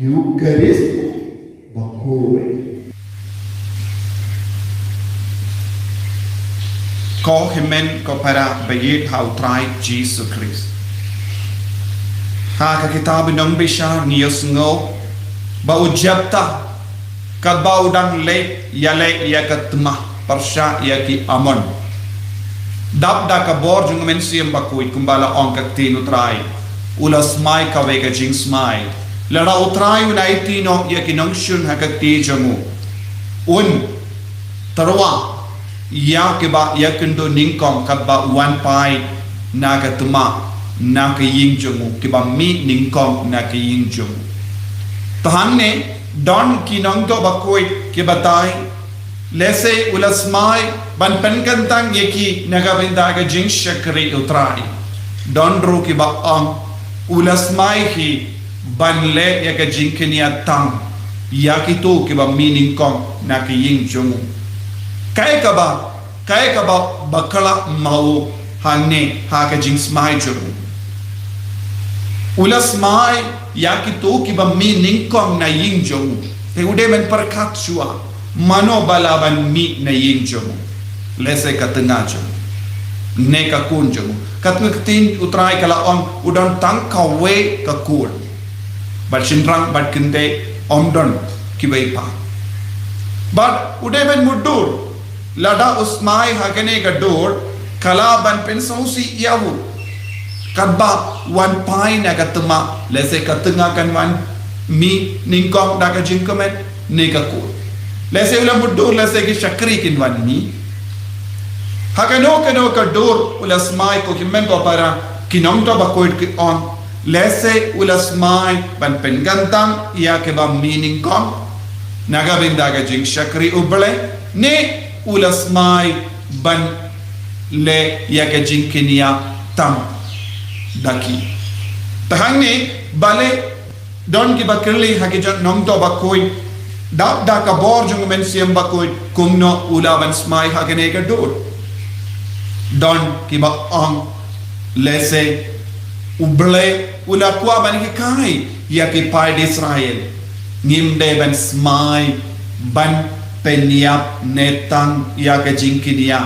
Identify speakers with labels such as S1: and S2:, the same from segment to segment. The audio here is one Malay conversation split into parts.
S1: Eucharist Bakoy.
S2: Ko himen ko para bayit hau trai Jesus Christ. Ha ka kitab nang bishar nios ngo ba ujabta ka ba udang le yale ya katma parsha ya ki amon. Dap da ka bor jung men siem bakoy kumbala ong ka tinu trai. Ulas mai ka vega jing smai. Lara utrai unai tino ya ki nang shun ha ka ti jamu. Un tarwa ya ke ba ya kendo ningkong ka ba wan pai na ka tuma na ka ying jamu ke ba mi ningkong na ka ying jamu. Tahan ne don ki nang to bakoy ke batai lese ulasmai ban penkantang yeki naga binda ka jing shakri utrai don ro ki ba ang ulasmai hi ban le ya ka jing kenia tang ya ki to ki ba meaning kong na ki ying jungu kai ka ba bakala mau hanne ha ka jing smai jungu ulasmai ya ki to ki ba meaning kong na ying jungu te ude men perkat shua mano balaban mi na ying jomu lese katanga jomu ne ka kun jomu katngtin utrai kala on udan tang ka we ka kun bat shinrang bat kinde omdon kibai pa but ude ben mudur lada usmai hagane ka dur kala ban pensausi yahu kadba wan pai na katma lese katanga kan wan mi ningkong daga jinkomet ne ka kun lese ulam mudur lese ki shakri kinwan ni hakano kano ka dur ulasmai ko kimmen ko para kinom to bakoit ki on lese ulasmai ban pengantang ya ke ba meaning kon naga bindaga jing shakri uble ne ulasmai ban le ya ke jing kinia tam daki tahang ne bale don ki bakirli hakijan nom to bakoit Dap da ka bor jung men siem bakoy kumno ula ban smai hagane ka dor don ki ba ang lese uble ula kwa ban ki kai ya ki pai de Israel ngim de ban smai ban peniap netang ya ka jinkinia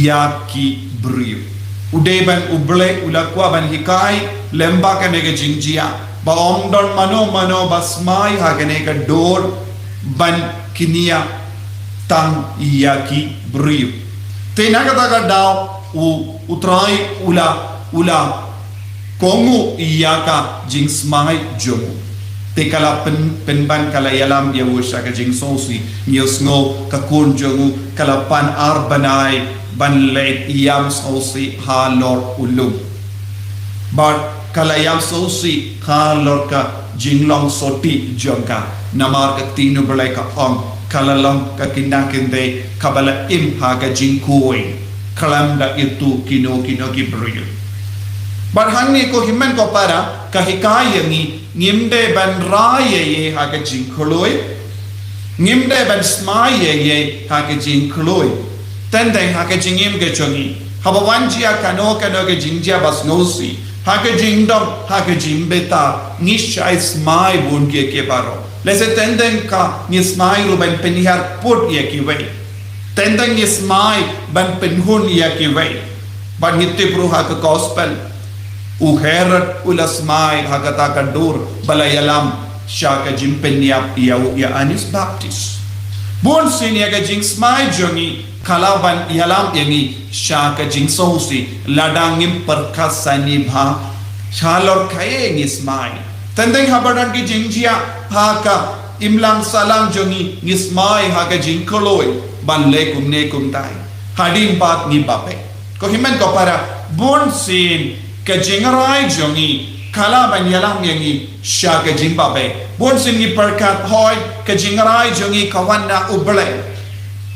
S2: ya ki brio ude ban uble ula kwa ban ki kai lemba ka ne ka jingjia ba omdon mano basmai hagane ka dor ban kinia tang iyaki brio te nagata ka daw utrai ula kongu iyaka jingsmai jomu te kala penban kala yalam ya wusha ka jingsosi nyosngo ka kun jomu kala pan arbanai ban leit iyam sosi halor ulum but kala yam sosi khalor ka jinglong soti jongka namar ka tinu belai ka ong kala long ka kinakinde kabala im ha ka jingkui kalam da itu kino ki brio but hanni ko himmen ko para ka hikaya ni ngimde ban raye ye ha ka jingkloi ngimde ban smaye ye ha ka jingkloi tendeng ha ka jingim ke chongi haba wanjia kano ka jingjia bas nosi hake jingdom hake jimbeta nishai smai bun ke baro lese tenden ka ni smai ru ban penihar put ye ki wei tenden ni smai ban penhun ye ki wei ban hitte pro hake gospel u herat ulasmai hakata ka dur balayalam shaka jimpenya ya anis baptist bon sin ye ga jing smai jongi kalaban yalam yangi shaka jingsosi ladangim perkasani bha chalor kaye ngismai tendeng habadan ki jingjia haka imlang salang jongi ngismai haka jingkoloi banle kumne kumtai hadin bat ni bape ko himen ko para bon sin ka jingrai jongi kalaban yalam yangi shaka jingbabe bon sin ni perkat hoy ka jingrai jongi kawanna uble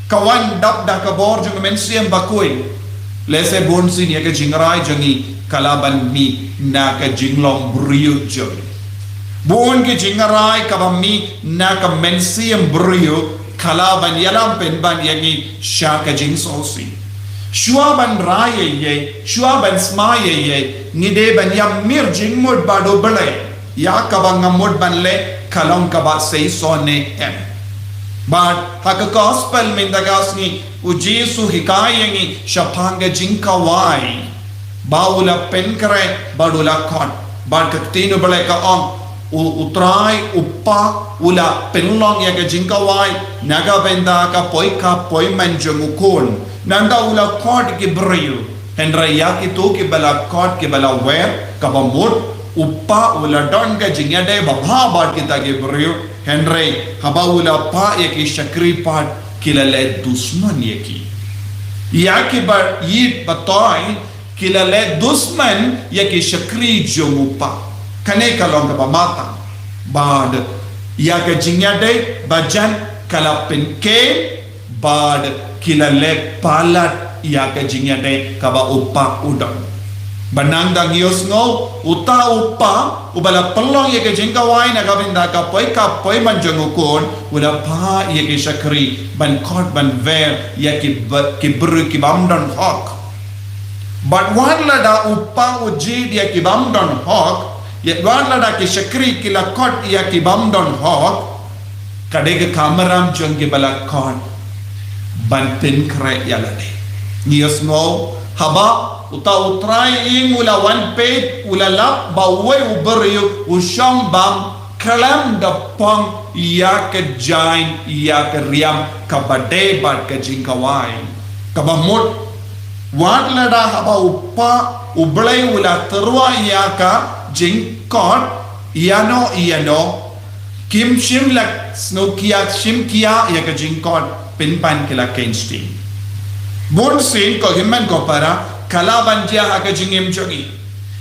S2: kawan dap da ka bor jung men siem bakoy lese bon sin ya ka jingrai jangi kalaban mi na ka jinglong brio jong bon ki jingrai ka ba mi na ka men siem brio kalaban yalam pen ban yangi sha ka jing sosi shua ban raye ye shua ban smaye ye ni de ban yam mir jing mod ba do bale ya kaba ngamut ban le kalong kaba sei sone em but haka gospel mindagas ni u Jesu hikayengi shapanga jinkawai baula penkre badula kon bad kaktino bale ka om utrai uppa ula penlong ya ka jinkawai naga benda ka poi manjungukon nanda ula kod ki briu hendra ya ki to ki bala kod ki bala wer ka bamut uppa ula don ka jingade babha bad kita ki briu hendra haba ula pa ya ki shakri pat kilale dusman ya ki bar yit batoy kilale dusman ya ki shakri jumupa kane kalong ka mata bad ya ka jingade bajan kala penke bad kilale palat ya ka jingade kaba uppa udang banang dang yos ngo uta uppa ubala pelong ya ka jingkawai na kabinda ka poi manjungukon ula pa ya ki shakri ban kot ban ver ya ki bru ki bamdon hok but wan lada uppa uji ya ki bamdon hok ya wan lada ki shakri ki la kot ya ki bamdon hok kadege kamaram jong ki bala kot ban pin kre ya lade yos ngo haba uta utrai ing ula one page ula lap bawe uberiu usham bam kalam da pong ya ke jain ya ke riam kabade bad ke jingkawai kabamut wat lada haba uppa ublai ula terwa ya ka jingkot iano kim shim lak snokia shim kia ya ke jingkot pinpan kila kensti bon sin ko himman ko para kala banjia haka jingim jogi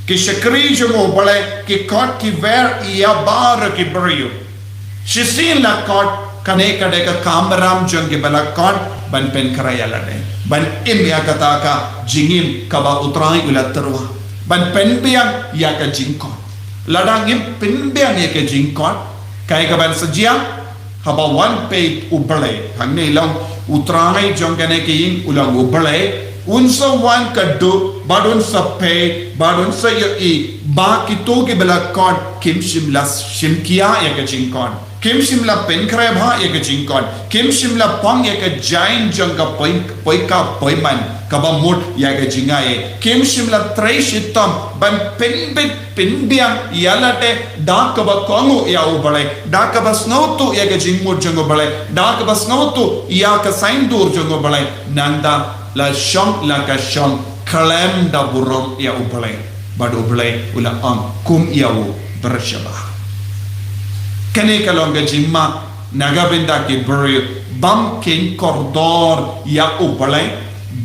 S2: ki shakri jumo bale ki kot ki ver ya bar ki brio shisin la kot kane kade ka kamram jong ki bala kot ban pen karaya lade ban im ya kata ka jingim kaba utrai ula terwa ban pen biang ya ka jingkot ladang im pen biang ya ka jingkot kai ka ban sajia haba one page ubale hangne long utrai jong kane ki ing ulang ubale unsa wan kaddu badun sa pe badun sa yi ba kito ke bela kon kim shimla shimkia ya ka jingkon kim shimla penkre bha ya ka jingkon kim shimla pang ya ka jain janga poi man ka ba mut ya ka jingae kim shimla trai shitam ban pinbiang yalate da ka ba kongu ya ubale da ka ba snautu ya ka jingmut jango bale da ka ba snautu ya ka sain dur jango bale nanda la shong la ka shong kalem da burong ya ubale bad ubale ula ang kum ya u bershaba kane kalonga jimma naga benda ki buri bam king kordor ya ubale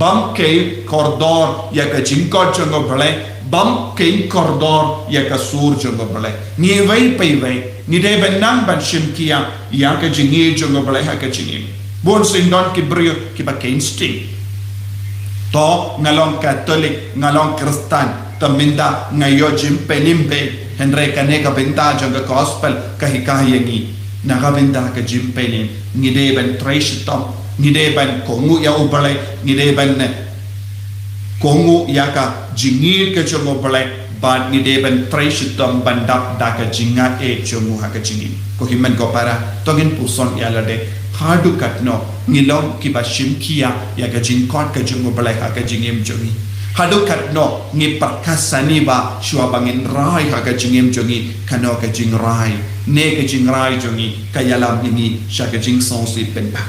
S2: bam ke kordor ya ka jingko jongo bale bam king kordor ya ka sur jongo bale ni vai pai vai ni de benang ban shimkia ya ka jingi jongo bale ha ka jingi bon sindon ki buri ki ba kensti to ngalong Katolik ngalong Kristen taminda ngayo jim penimbe henre kane ka benta janga gospel kahikayengi naga benta ka jim penim ngide ben treshitam ngide ben kongu ya ubale ngide ben kongu ya ka jingir ka jongo bale ban ngide ben treshitam bandak da ka jinga e jongo ha ka jingi ko himen ko para tongin puson ya lade hadu katno ngilong kiba shimkia ya ka jingkot ka jungo balai ha ka jingim jongi hadu katno ngi pakasani ba shwa bangin rai ha ka jingim jongi kano ka jingrai ne ka jingrai jongi kayalam ini sha ka jing sonsi penpa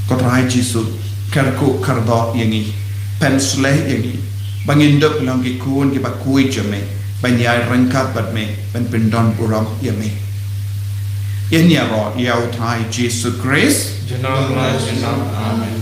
S2: ko rai jisu karku kardo yangi pensle yangi bangin dok long ki kun ki ba kui jome banyai rangkat bat me ban pendon puram yame Inya ro yau thai Jesus Christ
S3: Jenam Amen.